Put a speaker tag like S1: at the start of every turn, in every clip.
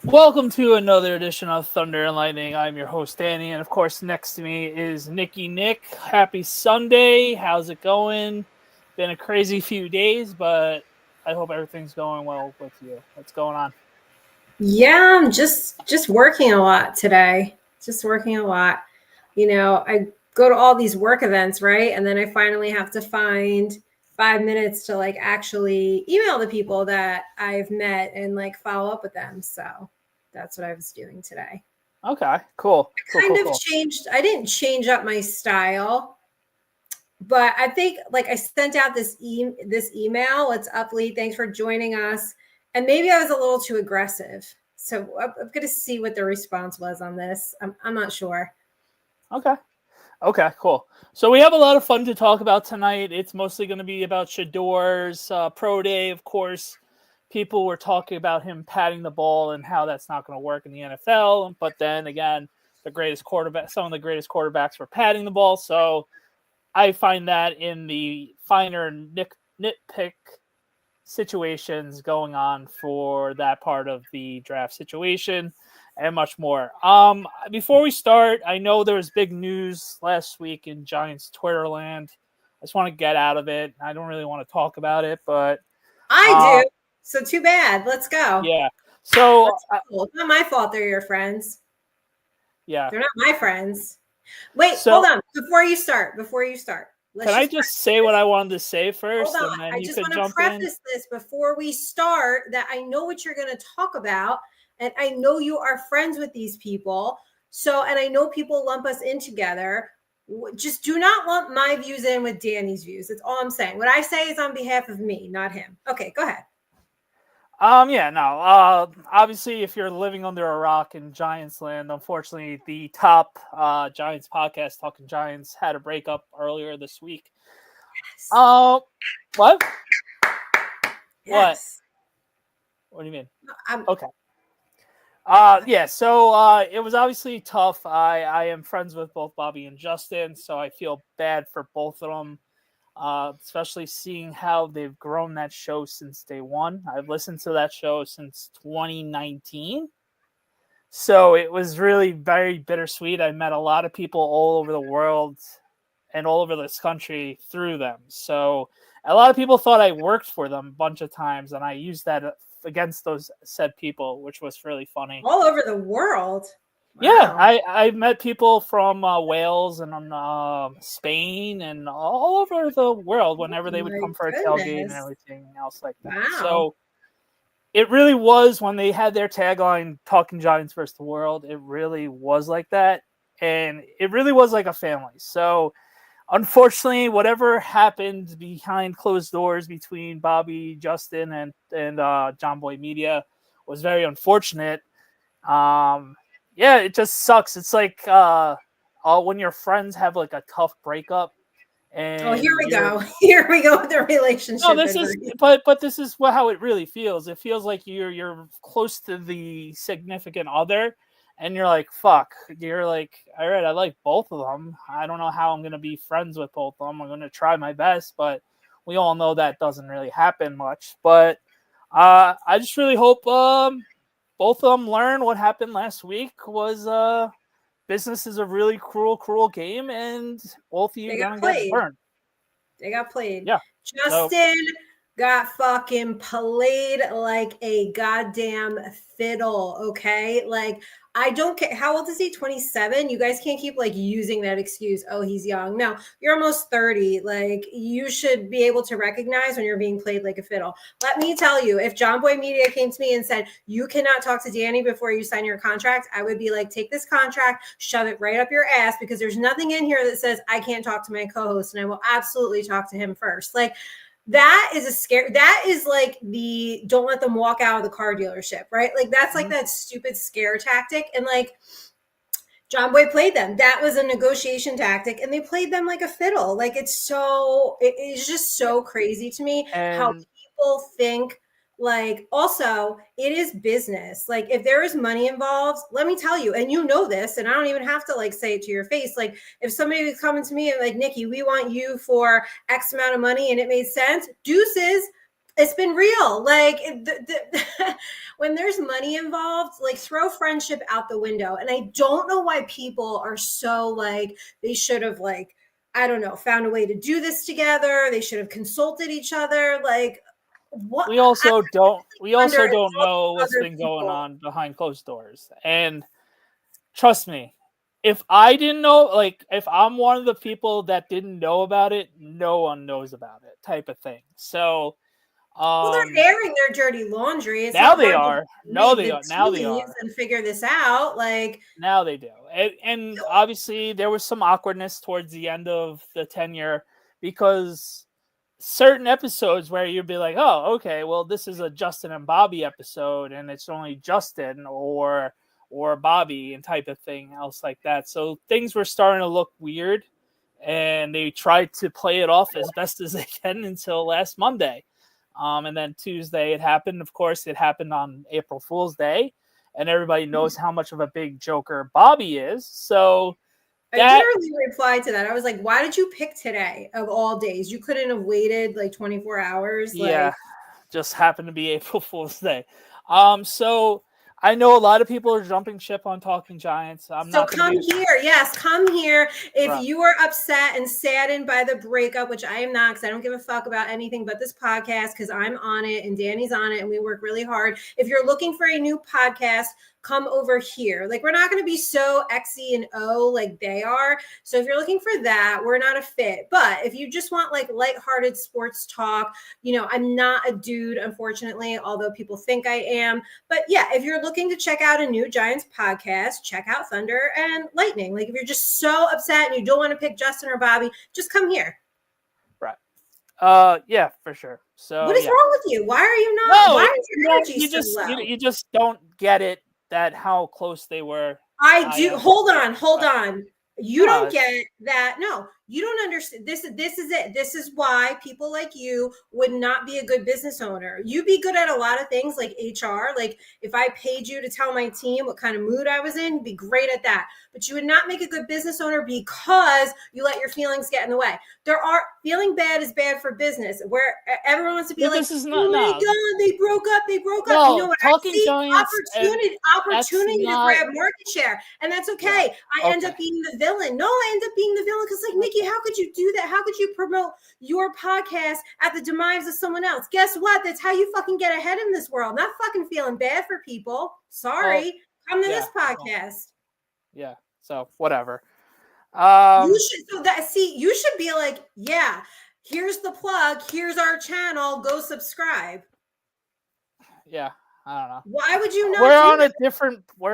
S1: Welcome to another edition of Thunder and Lightning. I'm your host, Danny, and of course, next to me is Nick. Happy Sunday. How's it going? Been a crazy few days, but I hope everything's going well with you. What's going on?
S2: Yeah, I'm just working a lot today. Just working a lot. You know, I go to all these work events, right? And then I finally have to find 5 minutes to like actually email the people that I've met and like follow up with them. So that's what I was doing today.
S1: Okay, cool.
S2: Changed. I didn't change up my style, but I think like I sent out this email. What's up, Lee? Thanks for joining us. And maybe I was a little too aggressive. So I'm going to see what the response was on this. I'm not sure.
S1: Okay, cool. So we have a lot of fun to talk about tonight. It's mostly going to be about Shedeur's pro day, of course. People were talking about him patting the ball and how that's not going to work in the NFL. But then again, some of the greatest quarterbacks were patting the ball. So I find that in the finer nitpick situations going on for that part of the draft situation and much more. Before we start, I know there was big news last week in Giants Twitter land. I just want to get out of it. I don't really want to talk about it, but
S2: I do. So too bad. Let's go.
S1: Yeah. So
S2: cool. It's not my fault they're your friends.
S1: Yeah.
S2: They're not my friends. Wait, hold on. Before you start.
S1: Can I just say what I wanted to say first?
S2: Hold on. I just want to preface this before we start that I know what you're going to talk about. And I know you are friends with these people. So, and I know people lump us in together. Just do not lump my views in with Danny's views. That's all I'm saying. What I say is on behalf of me, not him. Okay, go ahead.
S1: Obviously, if you're living under a rock in Giants land, unfortunately, the top Giants podcast, Talking Giants, had a breakup earlier this week.
S2: Yes.
S1: What?
S2: Yes.
S1: What do you mean?
S2: Okay.
S1: So it was obviously tough. I am friends with both Bobby and Justin, so I feel bad for both of them. Especially seeing how they've grown that show since day one. I've listened to that show since 2019. So it was really very bittersweet. I met a lot of people all over the world and all over this country through them. So a lot of people thought I worked for them a bunch of times, and I used that against those said people, which was really funny.
S2: All over the world?
S1: Wow. Yeah, I met people from Wales and Spain and all over the world whenever they would come for a tailgate and everything else like that.
S2: Wow.
S1: So it really was, when they had their tagline, Talking Giants versus the World, it really was like that. And it really was like a family. So unfortunately, whatever happened behind closed doors between Bobby, Justin, and John Boy Media was very unfortunate. Yeah, it just sucks. It's like when your friends have like a tough breakup. And
S2: here we go. Here we go with the relationship.
S1: No, this is how it really feels. It feels like you're close to the significant other, and you're like, fuck. You're like, all right, I like both of them. I don't know how I'm gonna be friends with both of them. I'm gonna try my best, but we all know that doesn't really happen much. But I just really hope both of them learn what happened last week was business is a really cruel game, and both of you are going to get burned.
S2: They got played.
S1: Yeah.
S2: Justin got fucking played like a goddamn fiddle, okay? Like, I don't care. How old is he? 27? You guys can't keep, like, using that excuse, oh, he's young. No, you're almost 30. Like, you should be able to recognize when you're being played like a fiddle. Let me tell you, if John Boy Media came to me and said, you cannot talk to Danny before you sign your contract, I would be like, take this contract, shove it right up your ass, because there's nothing in here that says I can't talk to my co-host, and I will absolutely talk to him first. Like, that is a scare. That is like the don't let them walk out of the car dealership, right? Like, that's like that stupid scare tactic. And like, John Boy played them. That was a negotiation tactic, and they played them like a fiddle. Like it's just so crazy to me how
S1: And
S2: people think. Like, also, it is business. Like, if there is money involved, let me tell you, and you know this, and I don't even have to like say it to your face. Like, if somebody was coming to me and like, Nikki, we want you for X amount of money, and it made sense, deuces. It's been real. Like, when there's money involved, like, throw friendship out the window. And I don't know why people are so like, they should have, like, I don't know, found a way to do this together. They should have consulted each other. Like, what?
S1: we also don't
S2: Under
S1: know what's
S2: other
S1: been going
S2: people.
S1: on behind closed doors. And trust me, if I didn't know, like if I'm one of the people that didn't know about it, no one knows about it, type of thing. So
S2: Well, they're airing their dirty laundry. It's
S1: now
S2: not
S1: they
S2: hard to
S1: are. No,
S2: read
S1: they
S2: the
S1: are. Now
S2: tea
S1: they
S2: leaves
S1: are.
S2: and figure this out. Like,
S1: Now they do. And obviously there was some awkwardness towards the end of the tenure because certain episodes where you'd be like, oh, okay, well, this is a Justin and Bobby episode and it's only Justin or Bobby and type of thing else like that. So things were starting to look weird and they tried to play it off as best as they can until last Monday. And then Tuesday it happened. Of course, it happened on April Fool's Day. And everybody knows how much of a big joker Bobby is. So
S2: I literally replied to that. I was like, why did you pick today of all days? You couldn't have waited like 24 hours.
S1: Yeah,
S2: Like,
S1: just happened to be April Fool's Day. So I know a lot of people are jumping ship on Talking Giants. I'm
S2: so
S1: not
S2: come
S1: going to be.
S2: here. Yes, come here. If
S1: Right.
S2: you are upset and saddened by the breakup, which I am not, because I don't give a fuck about anything but this podcast, because I'm on it and Danny's on it and we work really hard. If you're looking for a new podcast, come over here. Like, we're not going to be so Xy and O like they are. So if you're looking for that, we're not a fit. But if you just want like lighthearted sports talk, I'm not a dude, unfortunately, although people think I am. But yeah, if you're looking to check out a new Giants podcast, check out Thunder and Lightning. Like, if you're just so upset and you don't want to pick Justin or Bobby, just come here.
S1: Right. Yeah, for sure. So
S2: what is
S1: yeah.
S2: wrong with you? Why are you not?
S1: No,
S2: why is your energy
S1: you
S2: so
S1: just
S2: low?
S1: you just don't get it that how close they were.
S2: I do. Hold on. You
S1: No,
S2: don't get that. No, you don't understand. This is it. This is why people like you would not be a good business owner. You'd be good at a lot of things like HR. Like, if I paid you to tell my team what kind of mood I was in, you'd be great at that. But you would not make a good business owner because you let your feelings get in the way. Feeling bad is bad for business, where everyone wants to be like,
S1: this is
S2: oh
S1: not
S2: my
S1: no.
S2: God, they broke up.
S1: No,
S2: You know what I
S1: Talking
S2: see?
S1: Giants.
S2: Opportunity to grab market share. And that's okay. I end up being the villain. No, I end up being the villain because, like, Nikki, how could you do that? How could you promote your podcast at the demise of someone else? Guess what? That's how you fucking get ahead in this world. Not fucking feeling bad for people. Sorry. Come to this podcast.
S1: Yeah. So whatever.
S2: You should be like, yeah, here's the plug. Here's our channel. Go subscribe.
S1: Yeah. I don't know.
S2: Why would you not?
S1: We're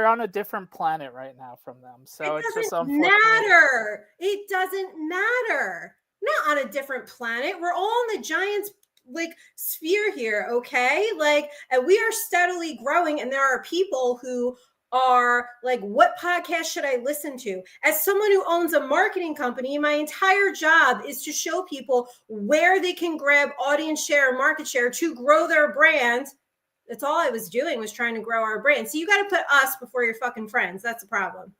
S1: on a different planet right now from them. So
S2: it doesn't matter. It doesn't matter. Not on a different planet. We're all on the Giants like sphere here, okay? Like, and we are steadily growing, and there are people who are like, what podcast should I listen to? As someone who owns a marketing company, my entire job is to show people where they can grab audience share and market share to grow their brand. That's all I was doing, was trying to grow our brand. So you got to put us before your fucking friends. That's the problem.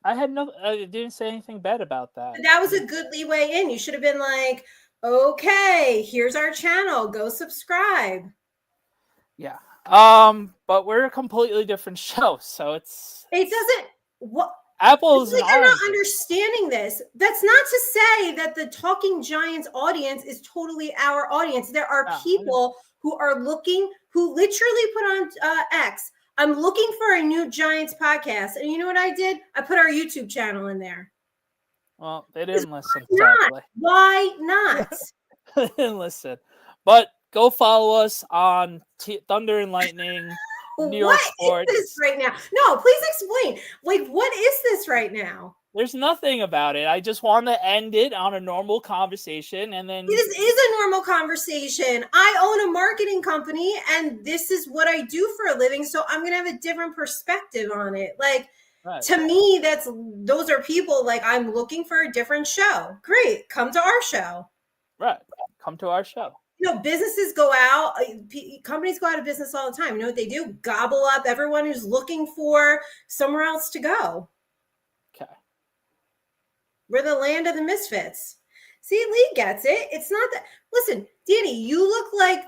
S1: I didn't say anything bad about that.
S2: But that was a good leeway in. You should have been like, okay, here's our channel. Go subscribe.
S1: Yeah. But we're a completely different show. So it doesn't.
S2: What?
S1: Apples and
S2: I'm
S1: oranges.
S2: not understanding this. That's not to say that the Talking Giants audience is totally our audience. There are people who are looking, who literally put on X, I'm looking for a new Giants podcast. And you know what I did? I put our YouTube channel in there.
S1: Well, they didn't listen.
S2: Why not?
S1: They didn't listen. But go follow us on Thunder and Lightning. New York Sports.
S2: What is this right now? No, please explain. Like, what is this right now?
S1: There's nothing about it. I just want to end it on a normal conversation, and then
S2: this is a normal conversation. I own a marketing company, and this is what I do for a living, so I'm gonna have a different perspective on it. Like,
S1: Right.
S2: To me, those are people like, I'm looking for a different show. Great, come to our show.
S1: Right. Come to our show.
S2: Businesses go out, companies go out of business all the time. You know what they do? Gobble up everyone who's looking for somewhere else to go.
S1: Okay.
S2: We're the land of the misfits. See, Lee gets it. It's not that. Listen, Danny, you look like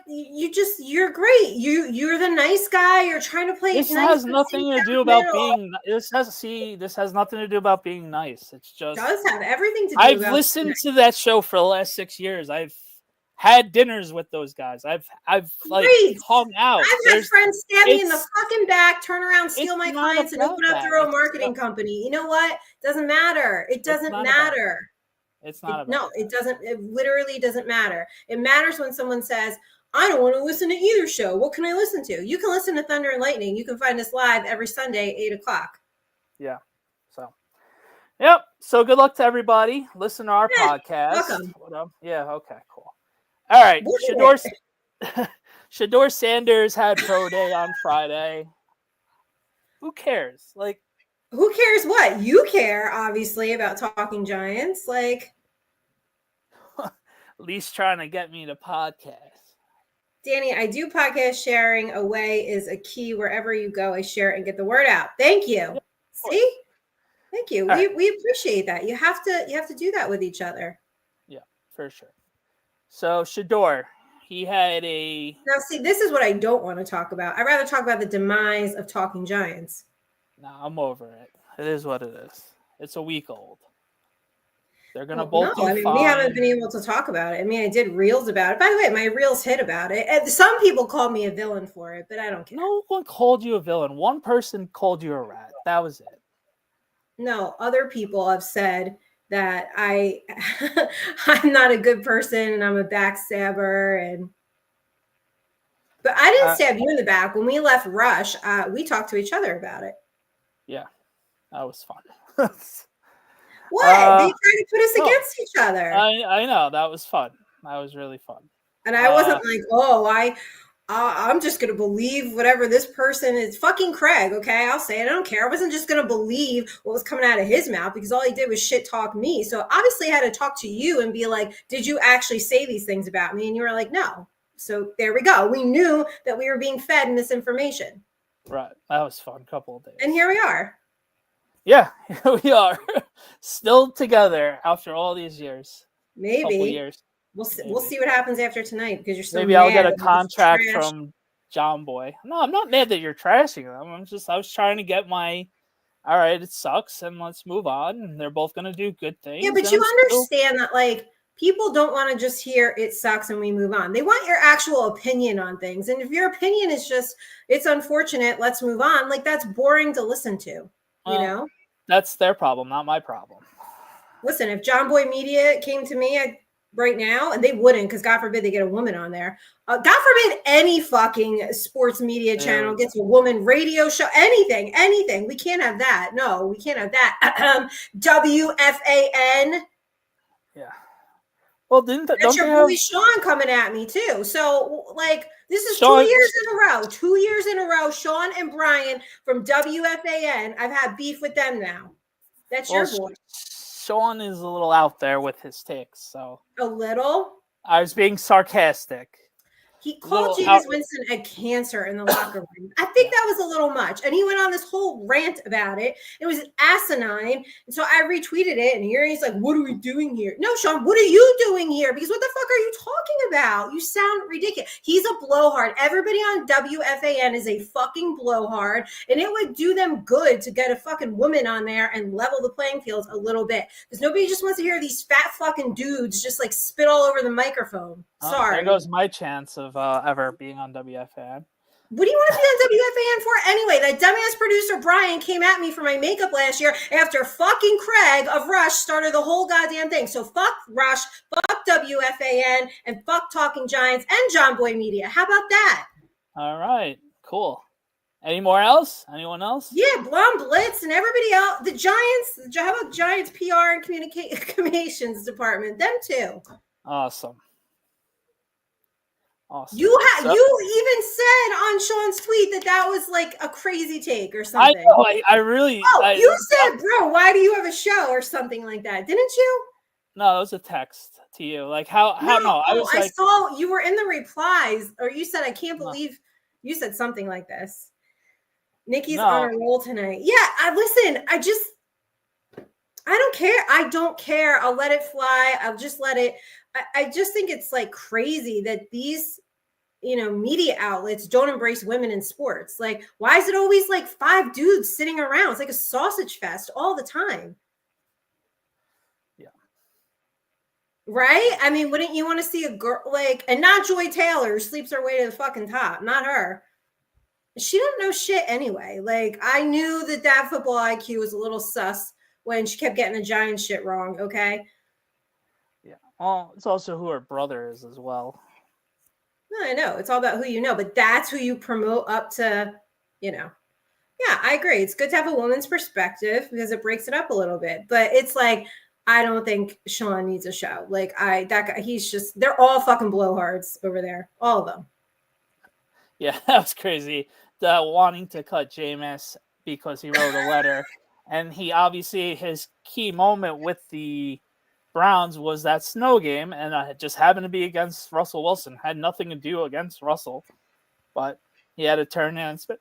S2: you're great. You're the nice guy. You're trying to play.
S1: This
S2: nice
S1: has nothing to do about being. This has nothing to do about being nice. It's just
S2: does have everything to do.
S1: I've listened to that show for the last 6 years. I've had dinners with those guys. I've like hung out.
S2: I've had friends stab me in the fucking back, turn around, steal my clients, and open up their own marketing company. You know what? Doesn't matter. It doesn't matter.
S1: It's not about
S2: no, it doesn't. It literally doesn't matter. It matters when someone says, I don't want to listen to either show. What can I listen to? You can listen to Thunder and Lightning. You can find us live every Sunday, 8:00.
S1: Yeah. So, yep. So good luck to everybody. Listen to our podcast.
S2: Welcome.
S1: Yeah. Okay. Cool. All right. Shedeur Sanders had pro day on Friday. Who cares? Like,
S2: who cares what? You care, obviously, about Talking Giants. Like,
S1: at least trying to get me to podcast.
S2: Danny, I do podcast sharing. Away is a key. Wherever you go, I share it and get the word out. Thank you. Yeah, see? Thank you. We appreciate that. You have to do that with each other.
S1: Yeah, for sure. So Shedeur, he had a.
S2: Now, see, this is what I don't want to talk about. I'd rather talk about the demise of Talking Giants.
S1: No, I'm over it. It is what it is. It's a week old. They're gonna both. No,
S2: we haven't been able to talk about it. I mean, I did reels about it. By the way, my reels hit about it. And some people called me a villain for it, but I don't care.
S1: No one called you a villain. One person called you a rat. That was it.
S2: No, other people have said that I'm not a good person and I'm a backstabber but I didn't stab you in the back. When we left Rush, we talked to each other about it.
S1: Yeah, that was fun.
S2: What? They tried to put us against each other.
S1: I know. That was fun. That was really fun.
S2: And I wasn't like, I'm just going to believe whatever this person is. Fucking Craig, okay? I'll say it. I don't care. I wasn't just going to believe what was coming out of his mouth because all he did was shit talk me. So obviously I had to talk to you and be like, did you actually say these things about me? And you were like, no. So there we go. We knew that we were being fed misinformation.
S1: Right. That was fun. Couple of days.
S2: And here we are.
S1: Yeah, here we are. Still together after all these years.
S2: Maybe.
S1: Couple years.
S2: We'll see what happens after tonight because you're so
S1: maybe I'll get a contract from John Boy. No, I'm not mad that you're trashing them. I was trying to get my all right, it sucks and let's move on. And they're both gonna do good things.
S2: Yeah, but you understand that like people don't want to just hear it sucks and we move on. They want your actual opinion on things. And if your opinion is just it's unfortunate, let's move on, like that's boring to listen to. You know?
S1: That's their problem, not my problem.
S2: Listen, if John Boy Media came to me right now, and they wouldn't, because God forbid they get a woman on there. God forbid any fucking sports media channel gets a woman radio show, anything. We can't have that. No, we can't have that. WFAN.
S1: Yeah. Well,
S2: that's your boy Sean coming at me too. So, like, this is Sean, 2 years in a row. 2 years in a row. Sean and Brian from WFAN. I've had beef with them now. That's your boy.
S1: Sean is a little out there with his takes, so
S2: a little.
S1: I was being sarcastic.
S2: He called James Winston a cancer in the locker room. I think that was a little much. And he went on this whole rant about it. It was asinine. And so I retweeted it. And here he's like, what are we doing here? No, Sean, what are you doing here? Because what the fuck are you talking about? You sound ridiculous. He's a blowhard. Everybody on WFAN is a fucking blowhard. And it would do them good to get a fucking woman on there and level the playing field a little bit. Because nobody just wants to hear these fat fucking dudes just like spit all over the microphone. Sorry.
S1: There goes my chance of ever being on WFAN.
S2: What do you want to be on WFAN for anyway? That dumbass producer Brian came at me for my makeup last year after fucking Craig of Rush started the whole goddamn thing. So fuck Rush, fuck WFAN, and fuck Talking Giants and John Boy Media. How about that?
S1: All right, cool. Anyone else?
S2: Yeah, Blonde Blitz and everybody else. The Giants. How about Giants PR and communications department? Them too.
S1: Awesome.
S2: You even said on Sean's tweet that was like a crazy take or
S1: I
S2: something.
S1: know. I really.
S2: You said, bro, why do you have a show or something like that? Didn't you?
S1: No, it was a text to you. Like how? No,
S2: I saw you were in the replies, or you said, I can't believe you said something like this. Nikki's on a roll tonight. Yeah, listen. I don't care. I don't care. I'll let it fly. I'll just let it. I just think it's like crazy that these, media outlets don't embrace women in sports. Like, why is it always like 5 dudes sitting around? It's like a sausage fest all the time.
S1: Yeah.
S2: Right? I mean, wouldn't you want to see a girl and not Joy Taylor, who sleeps her way to the fucking top? Not her. She don't know shit anyway. Like, I knew that football IQ was a little sus when she kept getting the Giants shit wrong, okay?
S1: Yeah. Well, it's also who her brother is as well.
S2: No, I know. It's all about who you know, but that's who you promote up to, Yeah, I agree. It's good to have a woman's perspective because it breaks it up a little bit. But it's like, I don't think Sean needs a show. Like, that guy, they're all fucking blowhards over there. All of them.
S1: Yeah, that was crazy. The wanting to cut Jameis because he wrote a letter. And he obviously, his key moment with the Browns was that snow game, and it just happened to be against Russell Wilson. Had nothing to do against Russell, but he had to turn it and spin.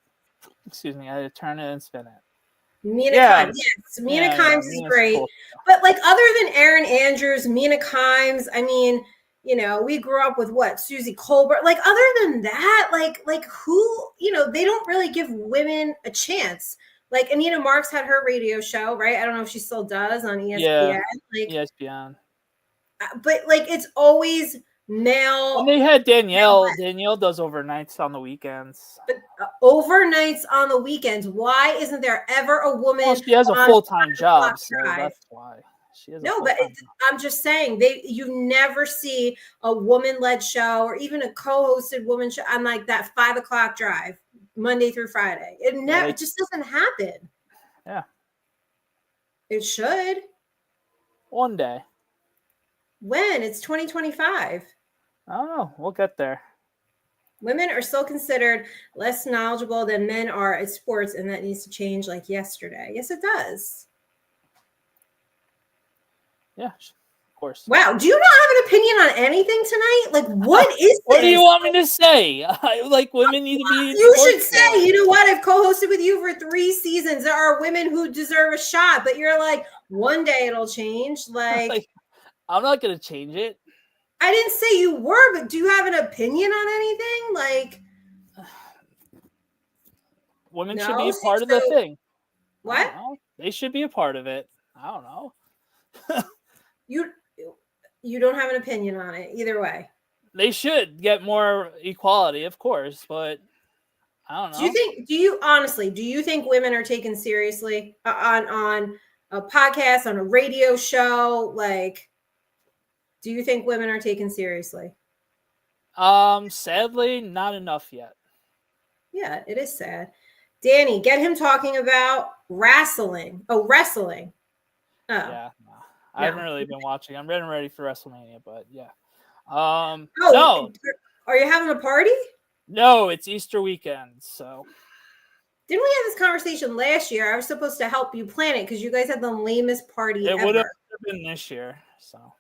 S1: Excuse me, I had to turn it and spin it.
S2: Mina Kimes. Yes, Mina Kimes is great. Cool. But like, other than Aaron Andrews, Mina Kimes, I mean, we grew up with Susie Colbert. Like, other than that, like who, they don't really give women a chance. Like, Anita Marks had her radio show, right? I don't know if she still does on ESPN.
S1: Yeah, like, ESPN.
S2: But like, it's always male.
S1: And they had Danielle. Danielle does overnights on the weekends.
S2: But overnights on the weekends. Why isn't there ever a woman?
S1: Well, she has a full-time job, so that's why.
S2: I'm just saying, you never see a woman-led show or even a co-hosted woman show on like that 5 o'clock drive, Monday through Friday. It just doesn't happen.
S1: Yeah,
S2: it should.
S1: One day.
S2: When? It's 2025.
S1: I don't know. We'll get there.
S2: Women are still considered less knowledgeable than men are at sports, and that needs to change like yesterday. Yes, it does.
S1: Yeah, of course.
S2: Wow. Do you not have an opinion on anything tonight? Like, what is this?
S1: What do you want me to say? Like, women need to be.
S2: You should say, you know what? I've co-hosted with you for 3 seasons. There are women who deserve a shot, but you're like, one day it'll change. Like
S1: I'm not going to change it.
S2: I didn't say you were, but do you have an opinion on anything? Like,
S1: women should be a part of the thing.
S2: What?
S1: They should be a part of it. I don't know.
S2: You don't have an opinion on it either way.
S1: They should get more equality, of course, but I don't know.
S2: Do you think women are taken seriously on a podcast, on a radio show? Like, do you think women are taken seriously?
S1: Sadly, not enough yet.
S2: Yeah, it is sad. Danny, get him talking about wrestling. Oh, wrestling. Oh.
S1: Yeah. I haven't really been watching. I'm getting ready for WrestleMania, but yeah.
S2: No. Are you having a party?
S1: No, it's Easter weekend, so.
S2: Didn't we have this conversation last year? I was supposed to help you plan it because you guys had the lamest party ever.
S1: It would have been this year, so.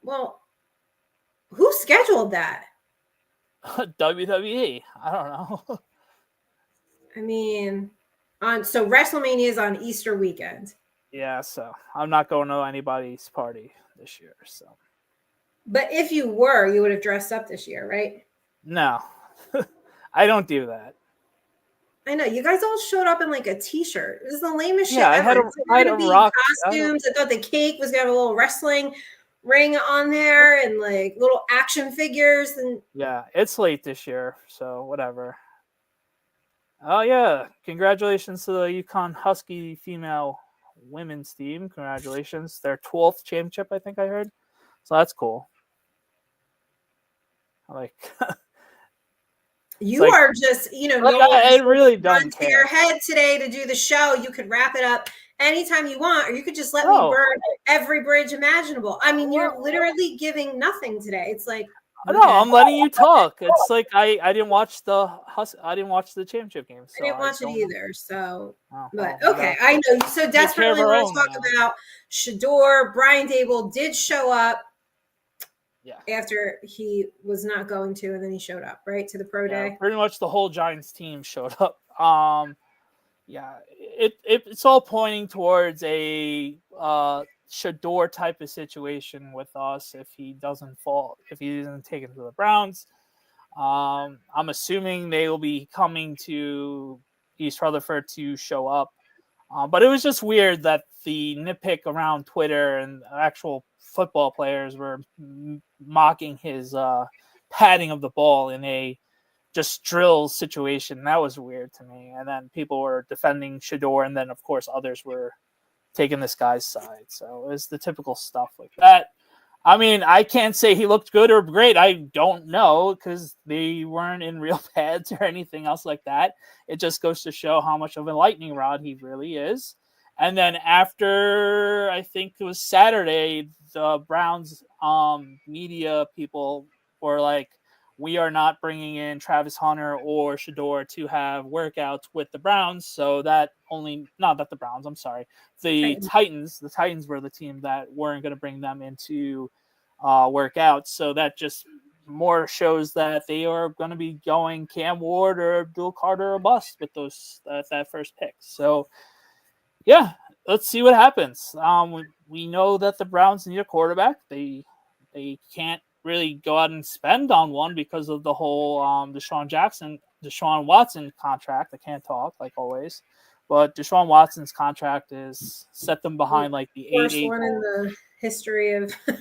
S2: Well, who scheduled that?
S1: WWE. I don't know.
S2: I mean, so WrestleMania is on Easter weekend.
S1: Yeah, so I'm not going to anybody's party this year. So,
S2: but if you were, you would have dressed up this year, right?
S1: No, I don't do that.
S2: I know you guys all showed up in like a t-shirt. It was the lamest shit
S1: ever. I had a rock
S2: costumes. I thought the cake was gonna have a little wrestling ring on there and like little action figures. And
S1: yeah, it's late this year, so whatever. Oh yeah, congratulations to the UConn Husky female women's team. Congratulations, their 12th championship, I think I heard. So that's cool. Like
S2: you are just,
S1: I really don't care.
S2: To your head today to do the show. You could wrap it up anytime you want, or you could just let me burn every bridge imaginable. I mean, you're literally giving nothing today. It's like
S1: No, I'm letting you talk. It's like I didn't watch the championship game,
S2: I
S1: so
S2: didn't
S1: I
S2: watch it
S1: don't know.
S2: either. So,
S1: Oh,
S2: but
S1: well, we
S2: okay,
S1: gotta
S2: I know you so
S1: take care of
S2: desperately
S1: our
S2: want to
S1: own
S2: talk
S1: now.
S2: about Shedeur. Brian Dable did show up
S1: Yeah.
S2: after he was not going to, and then he showed up right to the pro
S1: Yeah,
S2: day.
S1: pretty much the whole Giants team showed up. Yeah, it's all pointing towards a Shedeur type of situation with us if he doesn't take it to the Browns. I'm assuming they will be coming to East Rutherford to show up. But it was just weird that the nitpick around Twitter and actual football players were mocking his padding of the ball in a just drill situation. That was weird to me. And then people were defending Shedeur, and then of course others were taking this guy's side. So it was the typical stuff like that. I mean, I can't say he looked good or great. I don't know because they weren't in real pads or anything else like that. It just goes to show how much of a lightning rod he really is. And then after, I think it was Saturday, the Browns media people were like, we are not bringing in Travis Hunter or Shedeur to have workouts with the Browns. So that not that the Browns, I'm sorry, the Titans were the team that weren't going to bring them into workouts. So that just more shows that they are going to be going Cam Ward or Abdul Carter or bust with that first pick. So yeah, let's see what happens. We know that the Browns need a quarterback. They can't really go out and spend on one because of the whole Deshaun Watson contract. I can't talk like always, but Deshaun Watson's contract is set them behind like the
S2: Worst
S1: eight
S2: one in the history of
S1: stuff.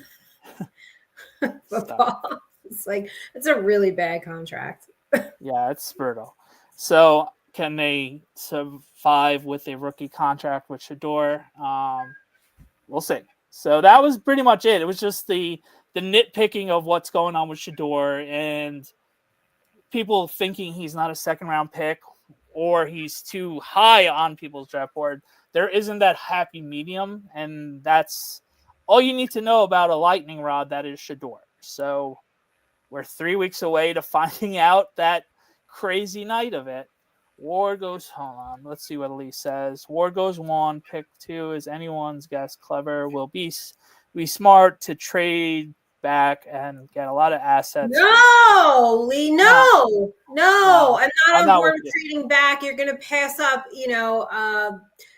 S2: football. It's like it's a really bad contract.
S1: Yeah, it's brutal. So can they survive with a rookie contract with Shedeur? We'll see. So that was pretty much it. It was just the nitpicking of what's going on with Shedeur and people thinking he's not a second round pick or he's too high on people's draft board. There isn't that happy medium, and that's all you need to know about a lightning rod that is Shedeur. So we're 3 weeks away to finding out that crazy night of it. Ward goes, hold on, let's see what Lee says. Ward goes 1, pick 2 is anyone's guess. Clever will be smart to trade back and get a lot of assets.
S2: No, Lee, no. I'm
S1: I'm
S2: not on
S1: not
S2: board
S1: with
S2: with
S1: you.
S2: trading back. You're gonna pass up,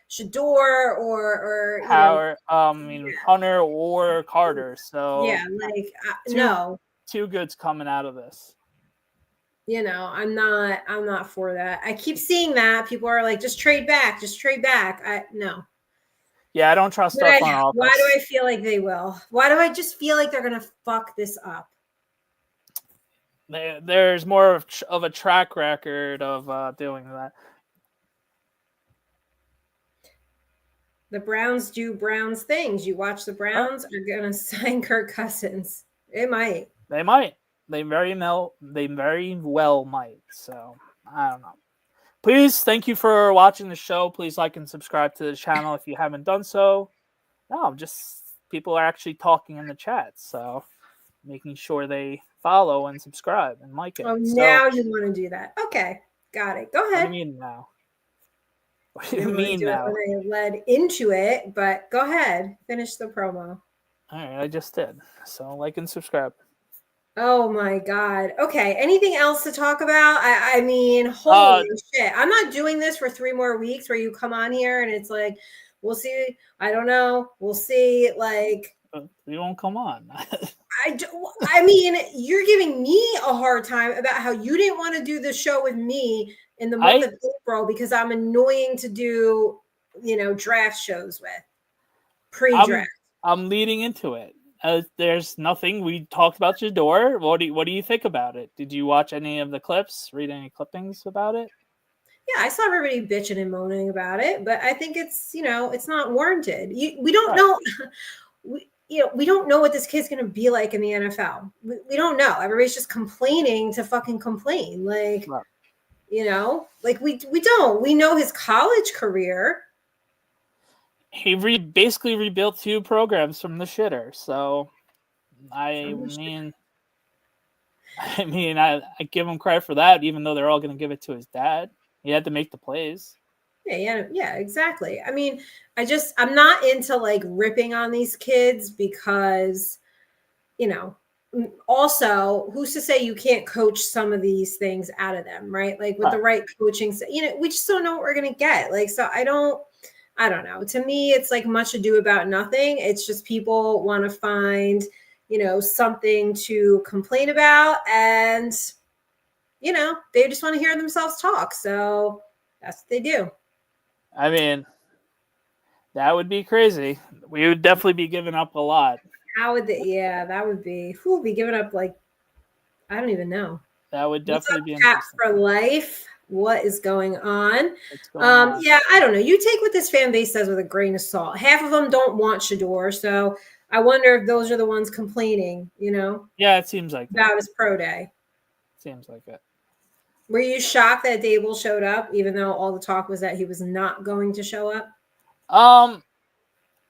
S2: Shedeur or
S1: Howard, Hunter or Carter. So
S2: yeah, like
S1: two
S2: no.
S1: two goods coming out of this.
S2: I'm not for that. I keep seeing that people are like, just trade back, no.
S1: Yeah, I don't trust our front office.
S2: Why do I feel like they will? Why do I just feel like they're gonna fuck this up?
S1: There's more of a track record of doing that.
S2: The Browns do Browns things. You watch the Browns are gonna sign Kirk Cousins. It might.
S1: They might. They very well might. So I don't know. Please, thank you for watching the show. Please like and subscribe to the channel if you haven't done so. No, just people are actually talking in the chat, so making sure they follow and subscribe and like it.
S2: Oh,
S1: so,
S2: now you want to do that? Okay, got it. Go ahead.
S1: What do you mean now? What do
S2: I
S1: you
S2: didn't want to
S1: mean
S2: do
S1: now?
S2: it when I led into it, but go ahead. Finish the promo.
S1: All right, I just did. So like and subscribe.
S2: Oh my God. Okay. Anything else to talk about? I mean, holy shit. I'm not doing this for 3 more weeks where you come on here and it's like, we'll see. I don't know. We'll see. Like,
S1: you won't come on.
S2: I mean, you're giving me a hard time about how you didn't want to do the show with me in the month of April because I'm annoying to do, draft shows with pre-draft.
S1: I'm leading into it. There's nothing. We talked about Shedeur. What do you think about it? Did you watch any of the clips? Read any clippings about it?
S2: Yeah, I saw everybody bitching and moaning about it, but I think it's it's not warranted. We don't know. We don't know what this kid's going to be like in the NFL. We don't know. Everybody's just complaining to fucking complain. Like, like we don't. We know his college career.
S1: He basically rebuilt 2 programs from the shitter. So, I mean, I mean, I give him credit for that, even though they're all going to give it to his dad. He had to make the plays.
S2: Yeah, exactly. I mean, I'm not into like ripping on these kids because, you know, also, who's to say you can't coach some of these things out of them, right? Like with the right coaching, we just don't know what we're going to get. Like, so I don't know. To me, it's like much ado about nothing. It's just people want to find, something to complain about, and, they just want to hear themselves talk. So that's what they do.
S1: I mean, that would be crazy. We would definitely be giving up a lot.
S2: How would they? Yeah, that would be. Who would be giving up? Like, I don't even know.
S1: That would definitely be
S2: Cat
S1: interesting.
S2: for life. What is going on?
S1: What's going on?
S2: Yeah, I don't know. You take what this fan base says with a grain of salt. Half of them don't want Shedeur, so I wonder if those are the ones complaining.
S1: Yeah, it seems like
S2: about
S1: that.
S2: his pro day.
S1: Seems like it.
S2: Were you shocked that Dable showed up, even though all the talk was that he was not going to show up?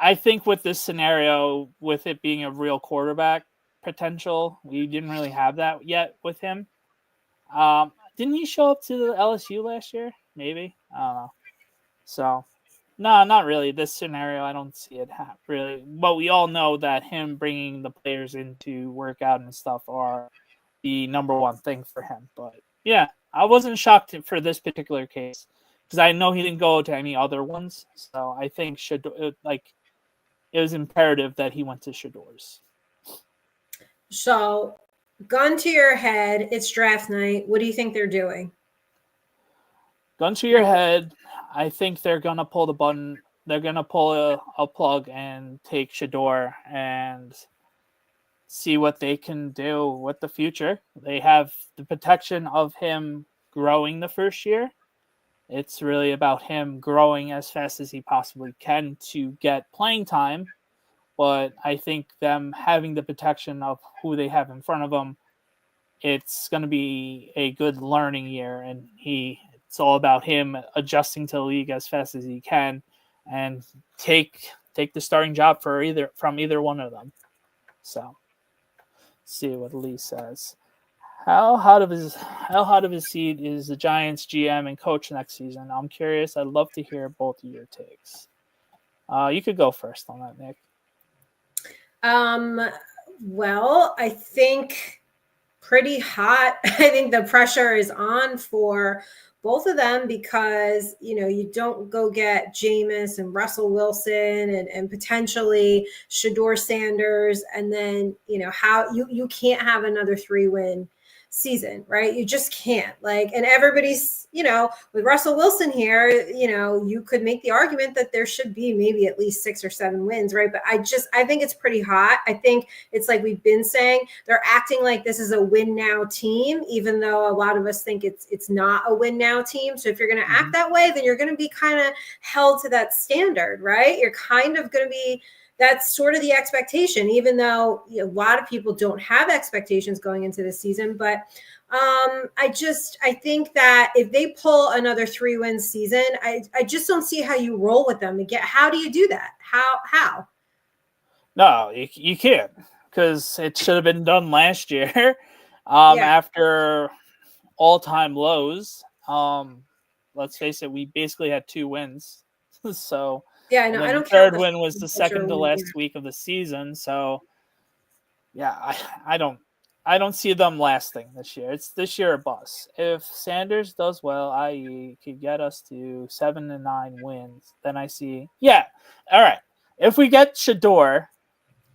S1: I think with this scenario, with it being a real quarterback potential, we didn't really have that yet with him. Didn't he show up to the LSU last year? Maybe. I don't know. So, no, not really. This scenario, I don't see it really. But we all know that him bringing the players in to work out and stuff are the number one thing for him. But yeah, I wasn't shocked for this particular case because I know he didn't go to any other ones. So I think it was imperative that he went to Shedeur's.
S2: So, gun to your head, it's draft night. What do you think they're doing?
S1: Gun to your head, I think they're gonna pull the button. They're gonna pull a plug and take Shedeur and see what they can do with the future. They have the protection of him growing the first year. It's really about him growing as fast as he possibly can to get playing time. But I think them having the protection of who they have in front of them, it's going to be a good learning year. And it's all about him adjusting to the league as fast as he can and take the starting job from either one of them. So, see what Lee says. How hot of his seat is the Giants GM and coach next season? I'm curious. I'd love to hear both of your takes. You could go first on that, Nick.
S2: Well, I think pretty hot. I think the pressure is on for both of them because, you don't go get Jameis and Russell Wilson and potentially Shedeur Sanders. And then, how you can't have another 3-win season, right? You just can't. And everybody's, with Russell Wilson here, you could make the argument that there should be maybe at least 6 or 7 wins, right? But I think it's pretty hot. I think it's like we've been saying, they're acting like this is a win now team, even though a lot of us think it's not a win now team. So if you're going to act that way, then you're going to be kind of held to that standard, right? You're kind of going to be, that's sort of the expectation, even though a lot of people don't have expectations going into the season. But I think that if they pull another 3-win season, I just don't see how you roll with them again. How do you do that? How?
S1: No, you can't, because it should have been done last year. After all-time lows. Let's face it, we basically had 2 wins. So
S2: yeah, I know. I don't
S1: the third win was the second to last week of the season. So yeah, I don't see them lasting this year. It's this year a bust. If Sanders does well, i.e., could get us to 7 to 9 wins, then I see. Yeah, all right. If we get Shedeur,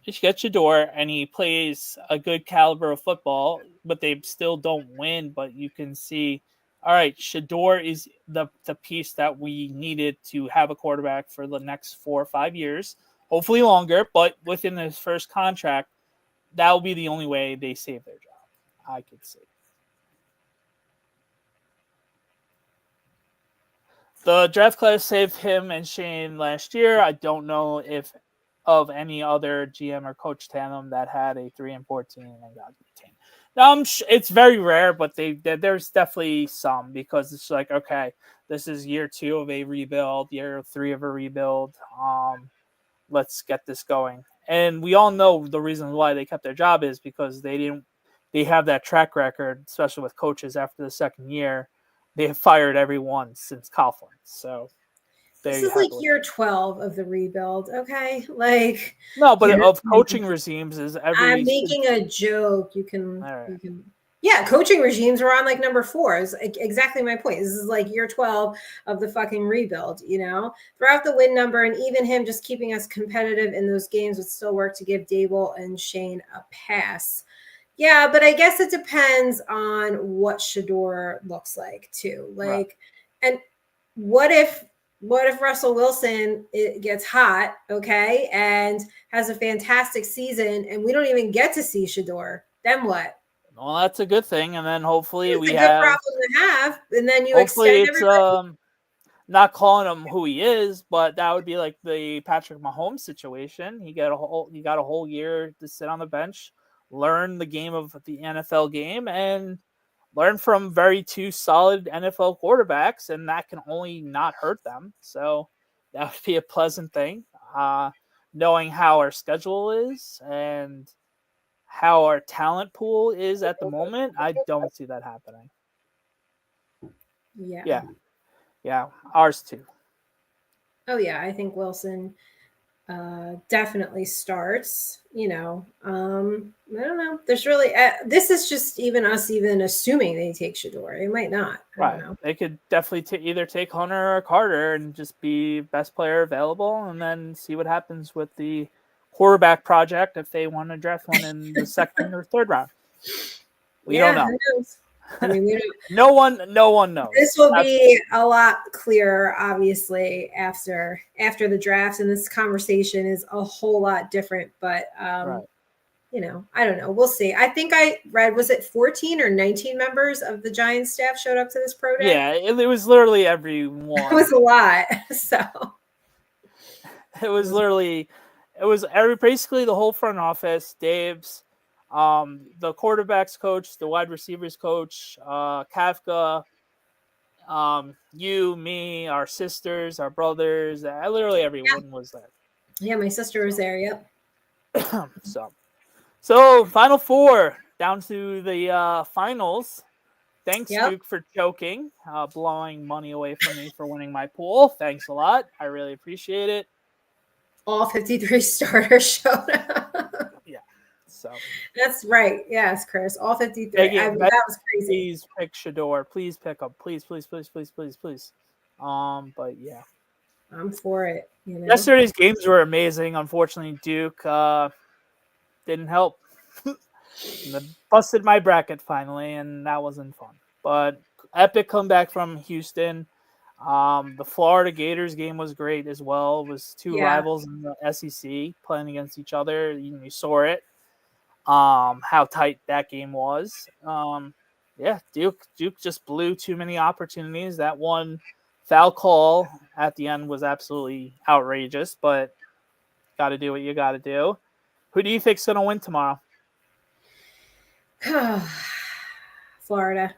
S1: and he plays a good caliber of football, but they still don't win, but you can see, all right, Shedeur is the piece that we needed to have a quarterback for the next 4 or 5 years, hopefully longer, but within his first contract, that will be the only way they save their job, I could see. The draft class saved him and Shane last year. I don't know if of any other GM or coach tandem that had a 3-14 and got retained. It's very rare, but there's definitely some, because it's like, okay, this is year 2 of a rebuild, year 3 of a rebuild. Let's get this going. And we all know the reason why they kept their job is because they they have that track record, especially with coaches after the second year. They have fired everyone since Coughlin. So there
S2: This
S1: you
S2: is
S1: have
S2: like
S1: it.
S2: year 12 of the rebuild, okay? Like
S1: No, but of coaching regimes is
S2: I'm
S1: every.
S2: making a joke. You
S1: Right.
S2: can yeah, coaching regimes were on like number 4 is exactly my point. This is like year 12 of the fucking rebuild, you know? Throughout the win number and even him just keeping us competitive in those games would still work to give Dable and Shane a pass. Yeah, but I guess it depends on what Shedeur looks like too. Like, and what if Russell Wilson gets hot, okay, and has a fantastic season, and we don't even get to see Shedeur? Then what?
S1: Well, that's a good thing, and then hopefully
S2: It's
S1: we
S2: a good
S1: have.
S2: problem to have, and then you
S1: Hopefully
S2: extend
S1: it's
S2: everybody.
S1: not calling him who he is, but that would be like the Patrick Mahomes situation. He got a whole year to sit on the bench, learn the game of the NFL game, and learn from two solid NFL quarterbacks, and that can only not hurt them. So that would be a pleasant thing. Knowing how our schedule is and how our talent pool is at the moment, I don't see that happening.
S2: Yeah.
S1: Yeah, ours too.
S2: Oh yeah, I think Wilson definitely starts. I don't know. There's really this is just even us even assuming they take Shedeur. They might not. I don't
S1: Right.
S2: know.
S1: They could definitely either take Hunter or Carter and just be best player available, and then see what happens with the quarterback project if they want to draft one in the second or third round. We don't know.
S2: Who knows? I mean, we don't.
S1: No one knows.
S2: This will be a lot clearer, obviously, after the draft, and this conversation is a whole lot different. But
S1: Right.
S2: I don't know. We'll see. I think I read, was it 14 or 19 members of the Giants staff showed up to this pro day?
S1: Yeah, it was literally everyone.
S2: It was a lot. So
S1: it was basically the whole front office, Dave's, the quarterbacks coach, the wide receivers coach, Kafka, you, me, our sisters, our brothers, literally everyone was there.
S2: Yeah, my sister was there. Yep.
S1: So Final Four, down to the finals. Thanks, Duke, for joking, blowing money away from me for winning my pool. Thanks a lot. I really appreciate it.
S2: All 53 starters showed up.
S1: Yeah. So
S2: that's right. Yes, Chris. All 53. That was crazy.
S1: Please pick Shedeur. Please pick him. Please. But yeah.
S2: I'm for it.
S1: Yesterday's games were amazing. Unfortunately, Duke didn't help. Busted my bracket finally, and that wasn't fun. But epic comeback from Houston. The Florida Gators game was great as well. It was two rivals in the SEC playing against each other. You saw it. How tight that game was. Duke just blew too many opportunities. That one foul call at the end was absolutely outrageous, but got to do what you got to do. Who do you think's going to win tomorrow?
S2: Florida.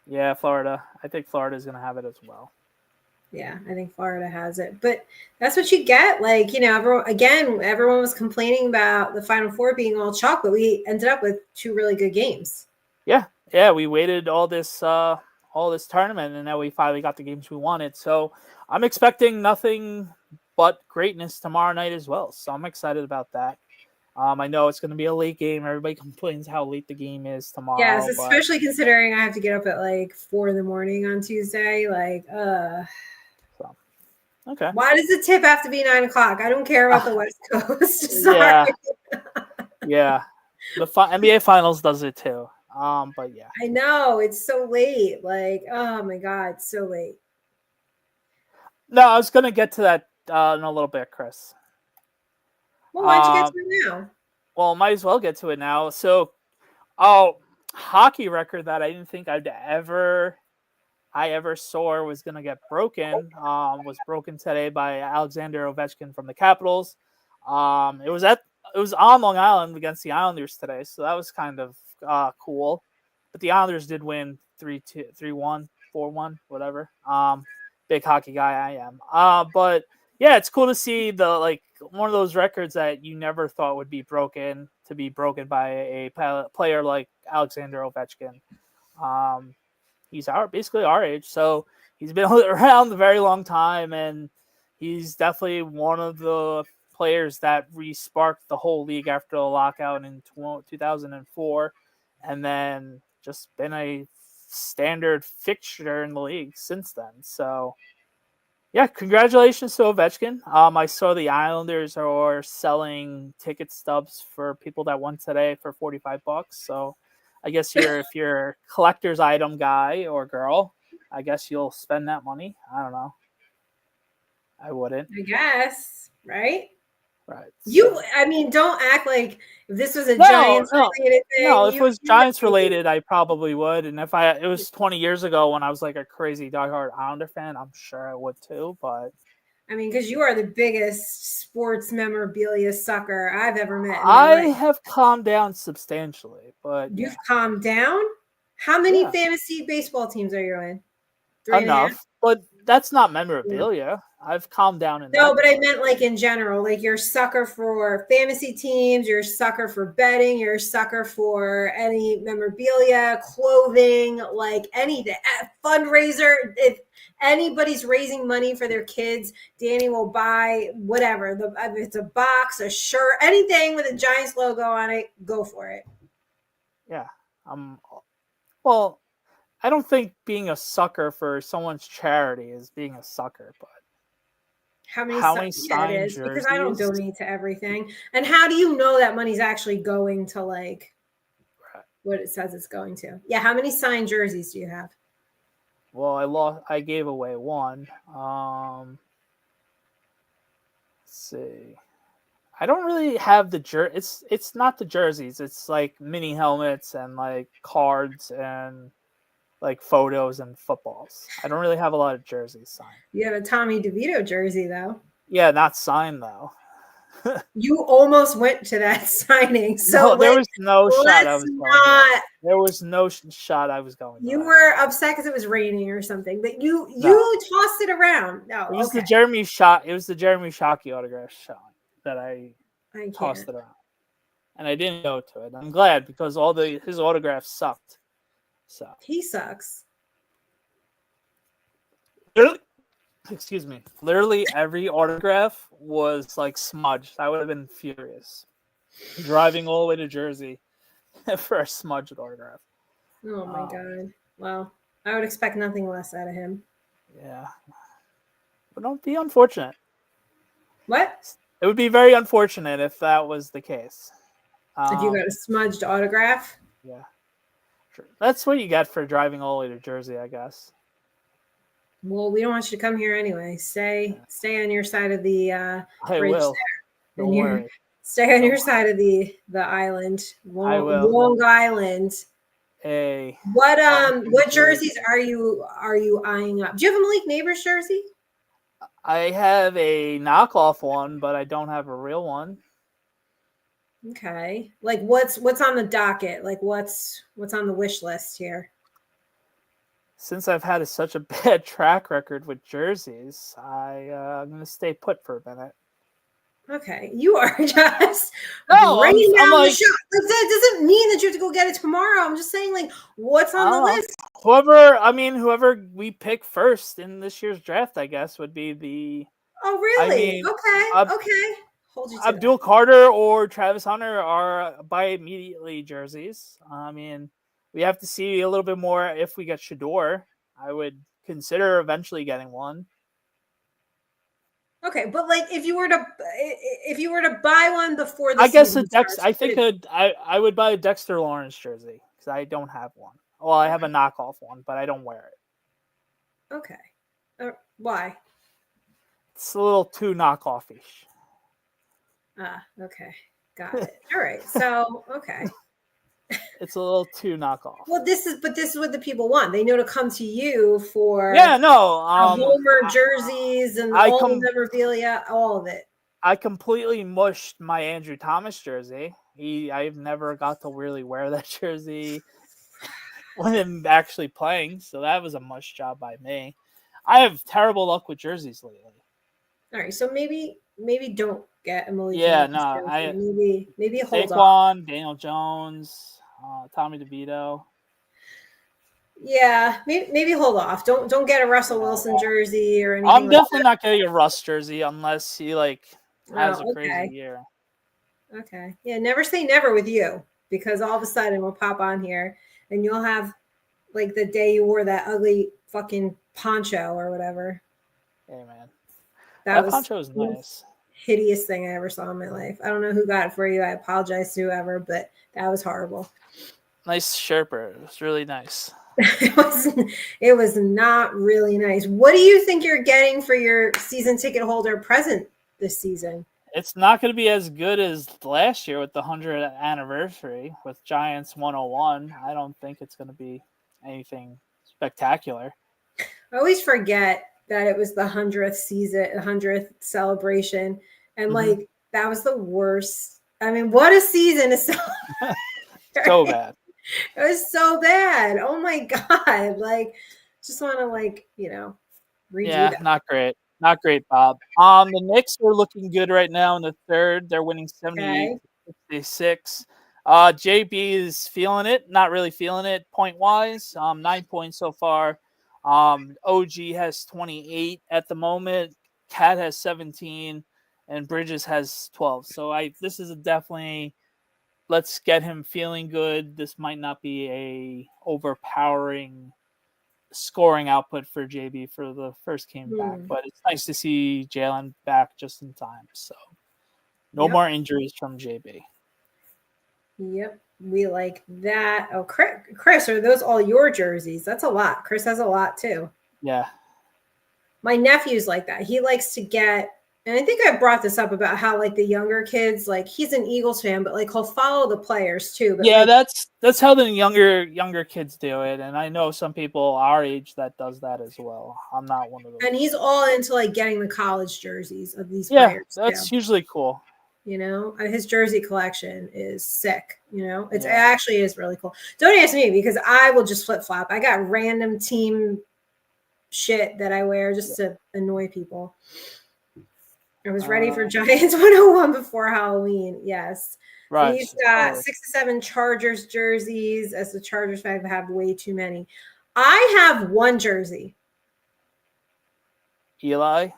S1: Yeah, Florida. I think Florida's going to have it as well.
S2: Yeah, I think Florida has it. But that's what you get. Like, everyone was complaining about the Final Four being all chalk, but we ended up with two really good games.
S1: Yeah, we waited all this tournament, and now we finally got the games we wanted. So I'm expecting nothing but greatness tomorrow night as well. So I'm excited about that. I know it's going to be a late game. Everybody complains how late the game is tomorrow.
S2: Yes, especially considering I have to get up at like 4 a.m. on Tuesday. Like,
S1: okay.
S2: Why does the tip have to be 9 o'clock? I don't care about the West Coast. Sorry.
S1: Yeah. The NBA Finals does it too. But yeah.
S2: I know it's so late. Like, oh my god, it's so late.
S1: No, I was gonna get to that in a little bit, Chris.
S2: Well, why'd you get to it now?
S1: Well, might as well get to it now. So, hockey record that I didn't think I ever saw was gonna get broken. Was broken today by Alexander Ovechkin from the Capitals. It was on Long Island against the Islanders today, so that was kind of cool. But the Islanders did win 3-2, 3-1, 4-1, whatever. Big hockey guy I am. But yeah, it's cool to see one of those records that you never thought would be broken to be broken by a player like Alexander Ovechkin. He's basically our age, so he's been around a very long time, and he's definitely one of the players that re-sparked the whole league after the lockout in 2004, and then just been a standard fixture in the league since then. So, yeah, congratulations to Ovechkin. I saw the Islanders are selling ticket stubs for people that won today for $45. So, I guess if you're a collector's item guy or girl, I guess you'll spend that money. I don't know. I wouldn't.
S2: I guess, right?
S1: Right.
S2: I mean, don't act like if this was a Giants related thing.
S1: No, if it was Giants related, I probably would. And if it was 20 years ago when I was like a crazy diehard Islander fan, I'm sure I would too. But
S2: I mean, because you are the biggest sports memorabilia sucker I've ever met.
S1: I have calmed down substantially, but
S2: you've calmed down. How many fantasy baseball teams are you in?
S1: 3.5. But that's not memorabilia. I've calmed down in
S2: No, but I meant like in general. Like you're a sucker for fantasy teams, you're a sucker for betting, you're a sucker for any memorabilia, clothing, like anything. Fundraiser. If anybody's raising money for their kids, Danny will buy whatever. If it's a box, a shirt, anything with a Giants logo on it, go for it.
S1: Yeah. Well, I don't think being a sucker for someone's charity is being a sucker, but
S2: how many signed jerseys? Because I don't donate to everything. And how do you know that money's actually going to like what it says it's going to? Yeah, how many signed jerseys do you have?
S1: Well, I gave away one. Let's see. I don't really have the it's not the jerseys. It's like mini helmets and like cards and like photos and footballs. I don't really have a lot of jerseys signed.
S2: You have a Tommy DeVito jersey though.
S1: Yeah, not signed though.
S2: You almost went to that signing. So
S1: no, there was no shot I was going to. There was no shot I was going to.
S2: You were upset because it was raining or something, but you tossed it around. No,
S1: it was the Jeremy Shockey autograph shot that I tossed it around. And I didn't go to it. I'm glad because his autographs sucked. So
S2: he sucks.
S1: Excuse me. Literally every autograph was like smudged. I would have been furious. Driving all the way to Jersey for a smudged autograph.
S2: Oh my god. Well, I would expect nothing less out of him.
S1: Yeah. But don't be unfortunate.
S2: What?
S1: It would be very unfortunate if that was the case.
S2: If you got a smudged autograph?
S1: Yeah. Sure. That's what you get for driving all the way to Jersey, I guess.
S2: Well, we don't want you to come here anyway. Stay on your side of the bridge
S1: will.
S2: there. Don't worry. Stay on your side of the island. Long Island.
S1: Hey.
S2: What jerseys are you eyeing up? Do you have a Malik Neighbors jersey?
S1: I have a knockoff one, but I don't have a real one.
S2: Okay. Like what's on the docket? Like what's on the wish list here?
S1: Since I've had such a bad track record with jerseys, I'm going to stay put for a minute.
S2: Okay. You are just bringing down the shot. That doesn't mean that you have to go get it tomorrow. I'm just saying, like, what's on the list?
S1: Whoever we pick first in this year's draft, I guess, would be the...
S2: Oh, really? Okay. Hold you to
S1: Abdul Carter or Travis Hunter are buy immediately jerseys. I mean... We have to see a little bit more if we get Shedeur. I would consider eventually getting one.
S2: Okay, but like if you were to buy one before the
S1: I guess I would buy a Dexter Lawrence jersey because I don't have one. Well, I have a knockoff one, but I don't wear it.
S2: Okay. Why?
S1: It's a little too knockoff-ish.
S2: Okay. Got it. All right. So, okay.
S1: It's a little too knockoff.
S2: Well, this is what the people want. They know to come to you for
S1: Homer
S2: jerseys and all the memorabilia, all of it.
S1: I completely mushed my Andrew Thomas jersey. I've never got to really wear that jersey when I'm actually playing, so that was a mush job by me. I have terrible luck with jerseys lately.
S2: All right, so maybe don't get a Malik.
S1: Yeah, no,
S2: maybe hold
S1: Saquon, Daniel Jones. Tommy DeVito.
S2: Yeah, maybe hold off. Don't get a Russell Wilson jersey or anything
S1: I'm
S2: like
S1: definitely not getting a Russ jersey unless he has a
S2: Oh,
S1: crazy
S2: okay.
S1: year.
S2: Okay. Yeah, never say never with you, because all of a sudden we'll pop on here and you'll have like the day you wore that ugly fucking poncho or whatever.
S1: Hey man,
S2: That
S1: that
S2: was
S1: poncho is
S2: the most
S1: nice.
S2: hideous thing I ever saw in my life. I don't know who got it for you. I apologize to whoever, but that was horrible.
S1: Nice shirt, bro. It was really nice.
S2: It was not really nice. What do you think you're getting for your season ticket holder present this season?
S1: It's not going to be as good as last year with the 100th anniversary with Giants 101. I don't think it's going to be anything spectacular.
S2: I always forget that it was the 100th season, 100th celebration, and like that was the worst. I mean, what a season to celebrate!
S1: So bad.
S2: It was so bad. Oh my god! Like, just want to redo
S1: Yeah,
S2: that.
S1: not great. Not great, Bob. The Knicks are looking good right now in the third. They're winning 78
S2: Okay.
S1: to 66. JB is feeling it, not really feeling it point wise. 9 points so far. OG has 28 at the moment. Cat has 17, and Bridges has 12. So this is definitely, let's get him feeling good. This might not be a overpowering scoring output for JB for the first game back, but it's nice to see Jalen back just in time. So no
S2: Yep.
S1: more injuries from JB.
S2: Yep. We like that. Oh, Chris, are those all your jerseys? That's a lot. Chris has a lot too.
S1: Yeah.
S2: My nephew's like that. He likes to get, and I think I brought this up about how like the younger kids, like he's an Eagles fan, but like he'll follow the players too. But
S1: Yeah,
S2: like,
S1: that's how the younger kids do it, and I know some people our age that does that as well. I'm not one of those.
S2: and he's all into like getting the college jerseys of these
S1: Yeah,
S2: players too.
S1: that's usually cool.
S2: His jersey collection is sick. It
S1: Yeah.
S2: actually is really cool. Don't ask me because I will just flip flop. I got random team shit that I wear just to annoy people. I was ready for Giants 101 before Halloween. Yes.
S1: Right.
S2: He's got 6 to 7 Chargers jerseys. As the Chargers fan, have way too many. I have one jersey.
S1: Eli.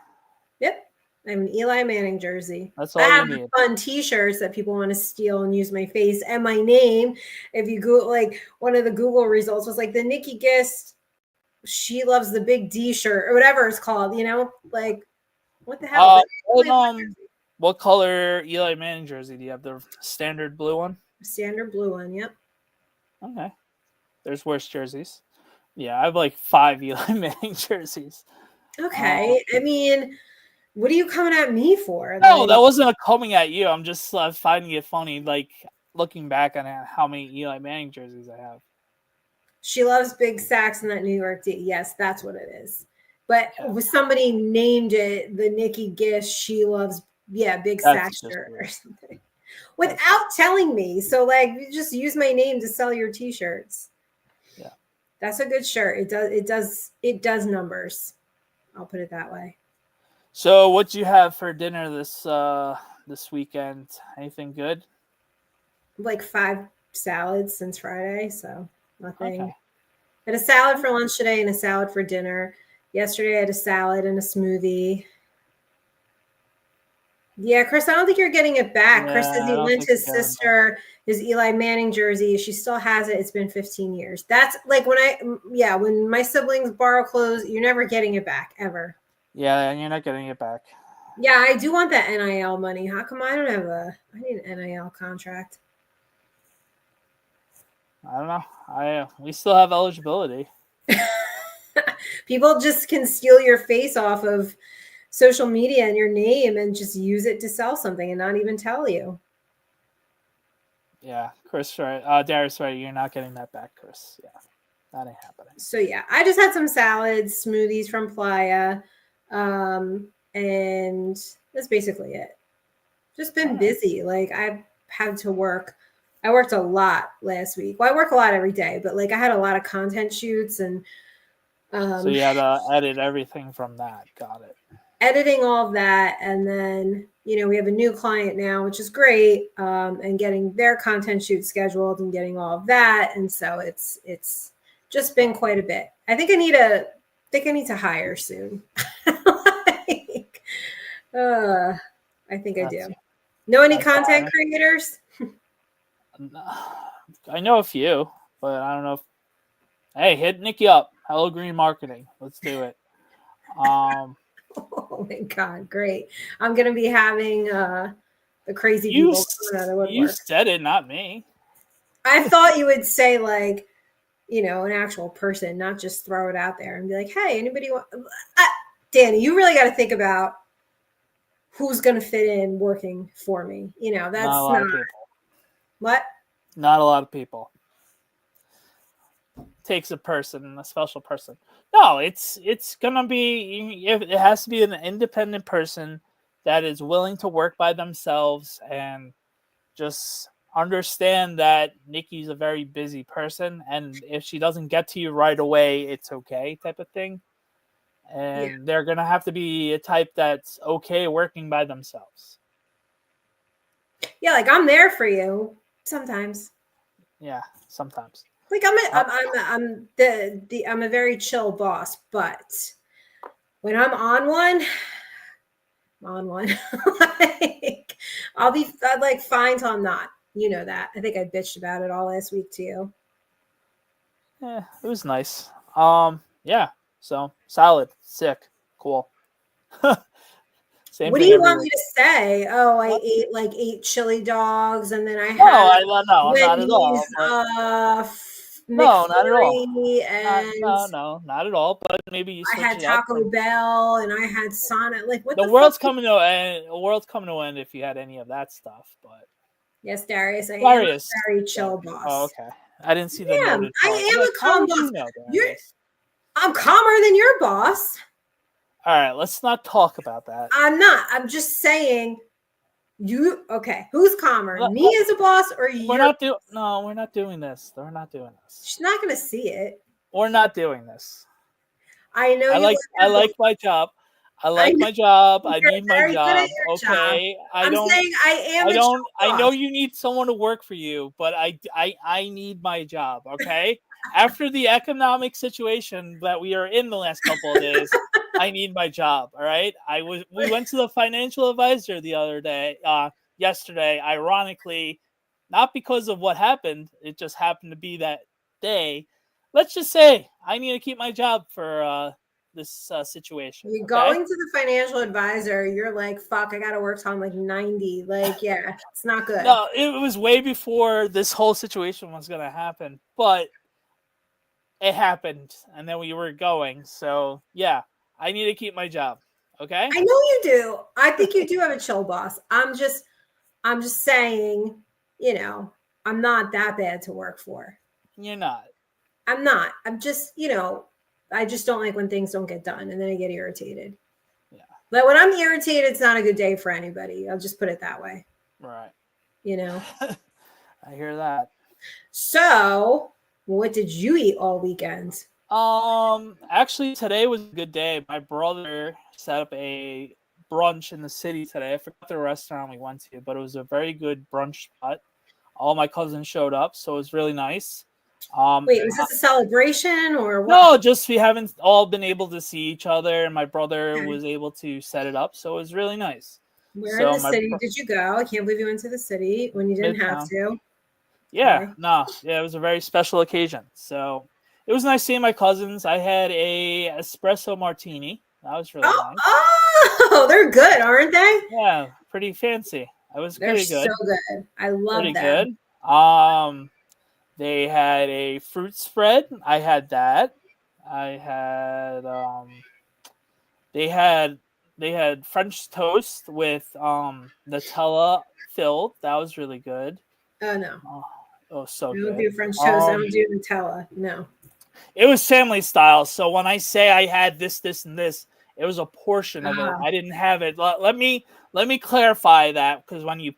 S2: Yep. I have an Eli Manning jersey.
S1: That's
S2: I
S1: all you
S2: have
S1: need.
S2: fun T-shirts that people want to steal and use my face and my name. If you go, like, one of the Google results was like the Nikki Gist, she loves the big D shirt or whatever it's called. Like what the hell?
S1: What color Eli Manning jersey do you have? The standard blue one?
S2: Standard blue one. Yep.
S1: Okay. There's worse jerseys. Yeah, I have like 5 Eli Manning jerseys.
S2: Okay. I mean, what are you coming at me for?
S1: No, that wasn't a coming at you. I'm just finding it funny, like looking back on how many Eli Manning jerseys I have.
S2: She loves big sacks in that New York D. Yes, that's what it is. But somebody named it the Nikki Gish, she loves, big sack shirt or something. Without telling me. So like you just use my name to sell your t-shirts.
S1: Yeah.
S2: That's a good shirt. It does numbers. I'll put it that way.
S1: So what do you have for dinner this weekend? Anything good?
S2: Like 5 salads since Friday, so nothing.
S1: Okay.
S2: I had a salad for lunch today and a salad for dinner. Yesterday I had a salad and a smoothie. Yeah, Chris, I don't think you're getting it back. Chris says he lent his sister his Eli Manning jersey. She still has it. It's been 15 years. That's like when my siblings borrow clothes, you're never getting it back, ever.
S1: Yeah, and you're not getting it back.
S2: Yeah, I do want that NIL money. How come I don't have I need an NIL contract?
S1: I don't know. We still have eligibility.
S2: People just can steal your face off of social media and your name and just use it to sell something and not even tell you.
S1: Yeah, Chris, right? Darius, right? You're not getting that back, Chris. Yeah, that ain't happening.
S2: So yeah, I just had some salads, smoothies from Playa, and that's basically it. Just been busy. Like I had to work. I worked a lot last week. Well, I work a lot every day, but like I had a lot of content shoots and
S1: so you had to edit everything from that. Got it.
S2: Editing all of that, and then we have a new client now, which is great, and getting their content shoot scheduled and getting all of that. And so it's just been quite a bit. I think I need to hire soon. Like, I think I do. Know any content creators?
S1: I know a few, but I don't know. Hey, hit Nikki up. Hello Green Marketing. Let's do it.
S2: Oh my God, great! I'm gonna be having the crazy people coming out of woodwork.
S1: You said it, not me.
S2: I thought you would say like, an actual person, not just throw it out there and be like, hey, anybody want? Danny, you really got to think about who's going to fit in working for me. That's
S1: not a lot of people.
S2: What?
S1: Not a lot of people. Takes a person, a special person. No, it's gonna be. It has to be an independent person that is willing to work by themselves and just understand that Nikki's a very busy person, and if she doesn't get to you right away, it's okay, type of thing. And they're gonna have to be a type that's okay working by themselves.
S2: Yeah, like I'm there for you sometimes.
S1: Yeah, sometimes.
S2: Like I'm a very chill boss, but when I'm on one, like I'd like fine till I'm not. You know that. I think I bitched about it all last week to you.
S1: Yeah, it was nice. Yeah. So solid, sick, cool.
S2: Same what do you want me to say? Oh, I ate like 8 chili dogs, and then I had
S1: no, not at all. No, not at all.
S2: And
S1: no, not at all. But maybe you.
S2: I had Taco Bell, and I had Sonic. Like what?
S1: The world's coming to end. The world's coming to end if you had any of that stuff. But
S2: yes, Darius, I am a very chill boss.
S1: Oh, okay. I didn't see the noted.
S2: I am a calm boss. I'm calmer than your boss.
S1: All right, let's not talk about that.
S2: I'm not. I'm just saying. Okay? Who's calmer, me as a boss, or you?
S1: We're not doing. No, we're not doing this. We're not doing this.
S2: She's not going to see it.
S1: We're not doing this.
S2: I know.
S1: I like my job. I like my job. I need my job. Okay. I know you need someone to work for you, but I need my job. Okay. After the economic situation that we are in the last couple of days, I need my job. All right. We went to the financial advisor the other day, yesterday, ironically, not because of what happened. It just happened to be that day. Let's just say I need to keep my job for this situation.
S2: You're going to the financial advisor. You're like, fuck, I got to work till I'm like 90. Like, yeah, it's not good.
S1: No, it was way before this whole situation was going to happen, but it happened, and then we were going. So, yeah, I need to keep my job. Okay?
S2: I know you do. I think you do have a chill boss. I'm just saying, I'm not that bad to work for.
S1: You're not.
S2: I'm not. I'm just, I just don't like when things don't get done, and then I get irritated.
S1: Yeah.
S2: But when I'm irritated, it's not a good day for anybody. I'll just put it that way.
S1: Right.
S2: I
S1: hear that.
S2: So, what did you eat all weekend?
S1: Actually, today was a good day. My brother set up a brunch in the city today. I forgot the restaurant we went to, but it was a very good brunch spot. All my cousins showed up, so it was really nice.
S2: Wait, was this a celebration or what?
S1: No, just we haven't all been able to see each other, and my brother was able to set it up, so it was really nice.
S2: Where in the city did you go? I can't believe you went to the city when you didn't have to.
S1: Yeah, it was a very special occasion. So it was nice seeing my cousins. I had a espresso martini. That was really nice.
S2: Oh, they're good, aren't they?
S1: Yeah, pretty fancy. It was pretty good.
S2: So good. I love them.
S1: Pretty good. They had a fruit spread. I had that. I had they had French toast with Nutella filled. That was really good.
S2: Oh no.
S1: Oh, so good.
S2: I don't do French toast. I don't do Nutella. No.
S1: It was family style. So when I say I had this, and this, it was a portion of it. I didn't have it. Let me clarify that, because when you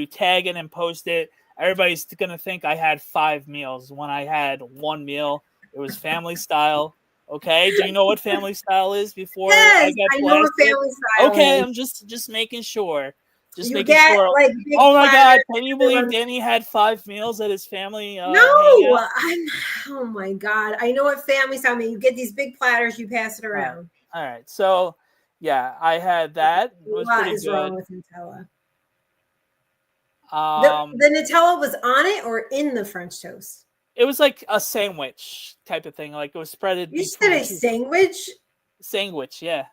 S1: tag it and post it, everybody's gonna think I had 5 meals when I had 1 meal. It was family style. Okay, do you know what family style is before
S2: I get blasted? I know what family style
S1: Okay,
S2: is.
S1: I'm just making sure. Just
S2: You
S1: making
S2: get
S1: sure.
S2: like big
S1: Oh my God!
S2: platters.
S1: Can you believe Danny had 5 meals at his family
S2: No,
S1: hangout?
S2: oh my God. I know what families tell me. You get these big platters, you pass it around.
S1: All right. So, yeah, I had that. It was
S2: What
S1: pretty
S2: is wrong
S1: good.
S2: with Nutella?
S1: Um,
S2: The Nutella was on it or in the French toast?
S1: it was like a sandwich type of thing. Like it was spreaded
S2: You just did
S1: between
S2: a
S1: two
S2: sandwich?
S1: sandwich. Yeah,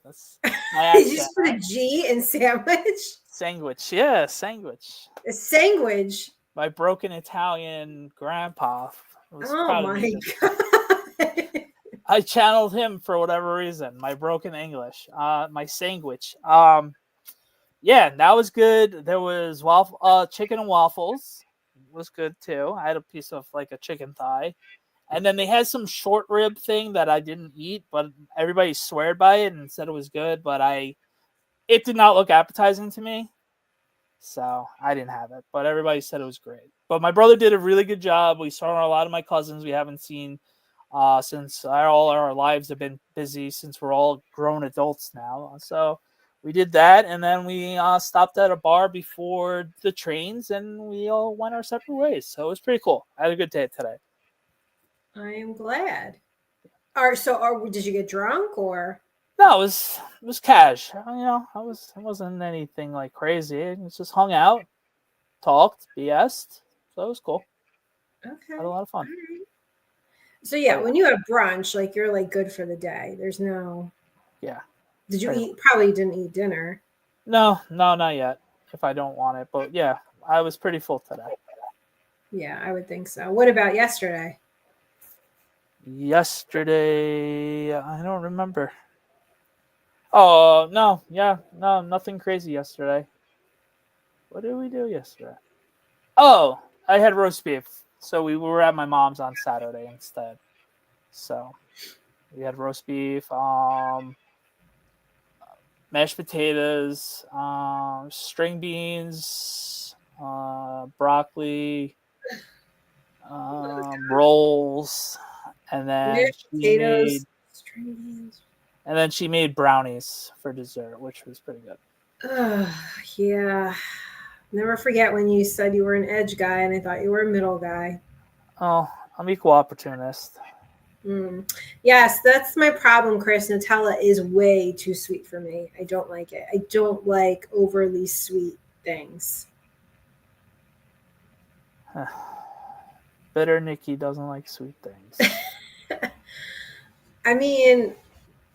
S1: that's my
S2: Did you
S1: accent.
S2: just put a G in sandwich?
S1: Sandwich. Yeah, sandwich.
S2: A sandwich.
S1: My broken Italian grandpa was
S2: Oh
S1: proud of me.
S2: my God.
S1: I channeled him for whatever reason. My broken English. My sandwich. Yeah, that was good. There was chicken and waffles. Was good too. I had a piece of like a chicken thigh. And then they had some short rib thing that I didn't eat, but everybody sweared by it and said it was good, but it did not look appetizing to me. So I didn't have it, but everybody said it was great. But my brother did a really good job. We saw a lot of my cousins we haven't seen since all our lives have been busy since we're all grown adults now. So we did that, and then we stopped at a bar before the trains, and we all went our separate ways. So it was pretty cool. I had a good day today.
S2: I am glad. Did you get drunk or?
S1: No, it was cash. It wasn't anything like crazy. It was just hung out, talked, BS'd. So it was cool.
S2: Okay.
S1: Had a lot of fun.
S2: Right. So yeah,
S1: Oh, yeah.
S2: when you have brunch, like you're like good for the day. There's no.
S1: Yeah.
S2: Did you
S1: Pretty
S2: eat? Probably didn't eat dinner.
S1: No, not yet. If I don't want it, but yeah, I was pretty full today.
S2: Yeah, I would think so. What about yesterday?
S1: Yesterday, I don't remember. Oh no, yeah, no, nothing crazy yesterday. What did we do yesterday? Oh, I had roast beef. So we were at my mom's on Saturday instead. So we had roast beef, mashed potatoes, string beans, broccoli, rolls, and then
S2: Mashed
S1: she
S2: potatoes,
S1: made
S2: string beans.
S1: brownies for dessert, which was pretty good.
S2: Yeah. Never forget when you said you were an edge guy and I thought you were a middle guy.
S1: Oh, I'm equal opportunist.
S2: Mm. Yes, that's my problem, Chris. Nutella is way too sweet for me. I don't like it. I don't like overly sweet things.
S1: Bitter Nikki doesn't like sweet things.
S2: I mean,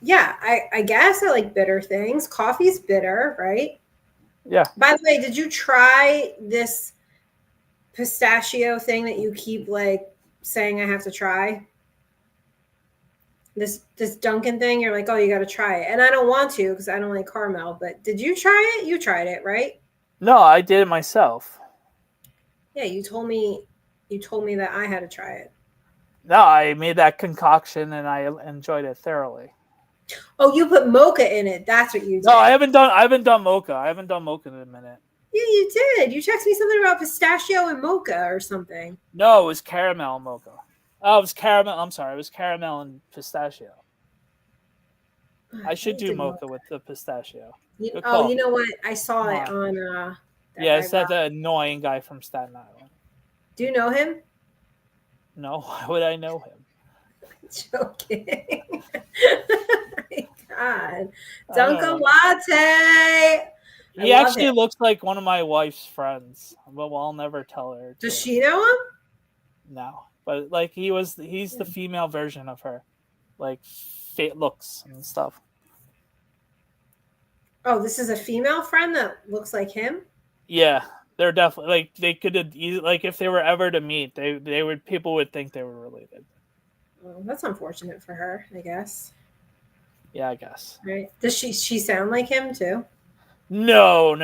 S2: yeah, I guess I like bitter things. Coffee's bitter, right?
S1: Yeah.
S2: By the way, did you try this pistachio thing that you keep like saying I have to try? This Dunkin' thing, you're like, oh, you got to try it, and I don't want to because I don't like caramel. But did you try it? You tried it, right?
S1: No, I did it myself.
S2: Yeah, you told me that I had to try it.
S1: No, I made that concoction and I enjoyed it thoroughly.
S2: Oh, you put mocha in it. That's what you did.
S1: No, I haven't done mocha. I haven't done mocha in a minute.
S2: Yeah, you did. You texted me something about pistachio and mocha or something.
S1: No, it was caramel mocha. Oh, it was caramel. I'm sorry, it was caramel and pistachio. I should do mocha with the pistachio. Good call.
S2: You know what? I saw it on
S1: Yeah, it's that the annoying guy from Staten Island.
S2: Do you know him?
S1: No, why would I know him?
S2: Joking. My God. Dunkin' Latte.
S1: He actually looks like one of my wife's friends. But I'll never tell her.
S2: Does she know him?
S1: No. But like he's the female version of her. Like looks and stuff.
S2: Oh, this is a female friend that looks like him?
S1: Yeah. They're definitely like they could have like if they were ever to meet, people would think they were related.
S2: Well, that's unfortunate for her, I guess.
S1: Yeah, I guess.
S2: Right? Does she sound like him too?
S1: No.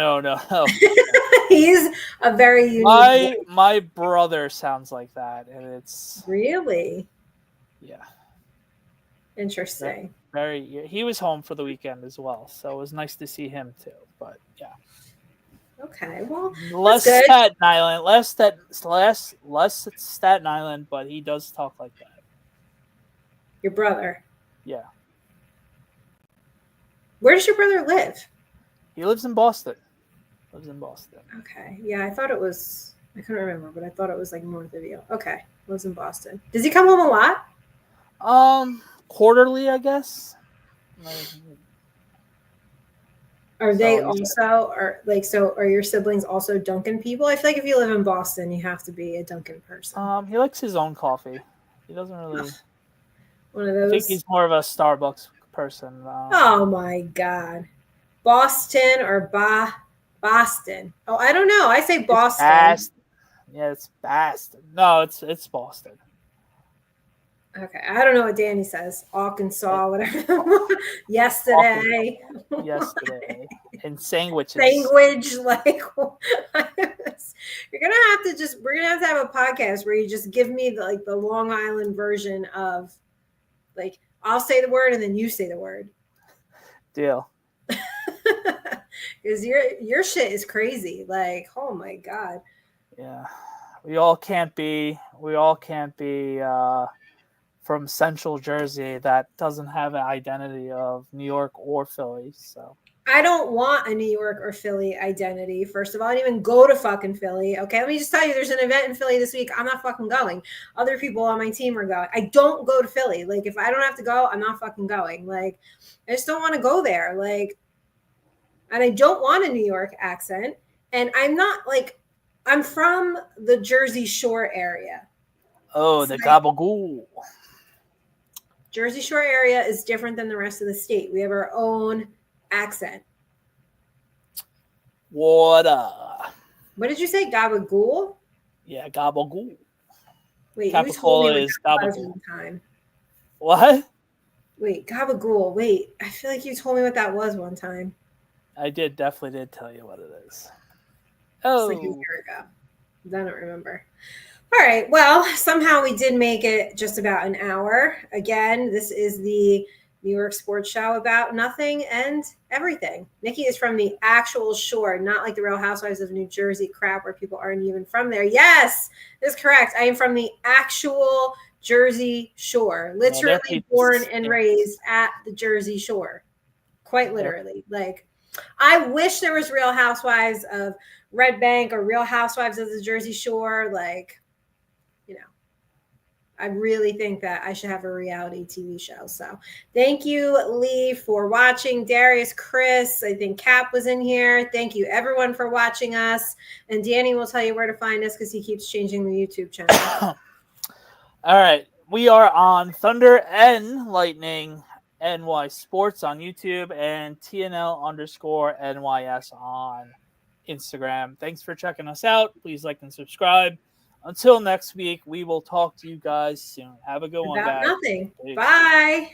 S2: He's a very unique.
S1: My brother sounds like that, and it's
S2: really
S1: yeah.
S2: Interesting.
S1: Very. He was home for the weekend as well, so it was nice to see him too. But yeah.
S2: Okay, well,
S1: less Staten Island, less Staten Island, but he does talk like that.
S2: Your brother?
S1: Yeah.
S2: Where does your brother live?
S1: He lives in Boston. Lives in Boston.
S2: Okay. Yeah, I thought it was. I couldn't remember, but I thought it was like north of you. Okay. Lives in Boston. Does he come home a lot?
S1: Quarterly, I guess.
S2: Are they
S1: So
S2: also are like so? Are your siblings also Dunkin' people? I feel like if you live in Boston, you have to be a Dunkin' person.
S1: he likes his own coffee. He doesn't really.
S2: One of
S1: I think
S2: those.
S1: he's more of a Starbucks person.
S2: Oh my God. Boston or Boston? Oh, I don't know. I say
S1: It's
S2: Boston.
S1: Boston. Yeah, it's Boston. No, it's Boston.
S2: Okay, I don't know what Danny says. Arkansas,
S1: It,
S2: whatever.
S1: Often
S2: Yesterday.
S1: yesterday and sandwiches.
S2: Language, like you're gonna have to just we're gonna have a podcast where you just give me the Long Island version of like I'll say the word and then you say the word.
S1: Deal.
S2: Because your shit is crazy. Like, oh my God.
S1: Yeah. We all can't be from Central Jersey that doesn't have an identity of New York or Philly. So
S2: I don't want a New York or Philly identity. First of all, I didn't even go to fucking Philly. Okay, let me just tell you, there's an event in Philly this week. I'm not fucking going. Other people on my team are going. I don't go to Philly. Like, if I don't have to go, I'm not fucking going. Like, I just don't want to go there. Like, and I don't want a New York accent. And I'm not like, I'm from the Jersey Shore area.
S1: oh, the gabagool.
S2: Jersey Shore area is different than the rest of the state. We have our own accent.
S1: Water.
S2: What did you say? Gabagool?
S1: Yeah, gabagool.
S2: Wait, you told me
S1: Capicola
S2: what
S1: is
S2: that was
S1: gabagool.
S2: one time.
S1: What?
S2: Wait, gabagool. Wait, I feel like you told me what that was one time.
S1: I definitely did tell you what it is.
S2: It's like a year ago. I don't remember. All right. Well, somehow we did make it just about an hour. Again, this is the New York Sports Show about nothing and everything. Nikki is from the actual shore, not like the Real Housewives of New Jersey crap where people aren't even from there. Yes, that's correct. I am from the actual Jersey Shore, literally born and raised at the Jersey Shore. Quite literally. Like, I wish there was Real Housewives of Red Bank or Real Housewives of the Jersey Shore. Like, you know, I really think that I should have a reality TV show. So thank you, Lee, for watching. Darius, Chris, I think Cap was in here. Thank you, everyone, for watching us. And Danny will tell you where to find us because he keeps changing the YouTube channel.
S1: All right. We are on Thunder and Lightning NY Sports on YouTube and TNL_NYS on Instagram. Thanks for checking us out. Please like and subscribe. Until next week, we will talk to you guys soon. Have a good one, guys.
S2: About nothing.
S1: Peace.
S2: Bye.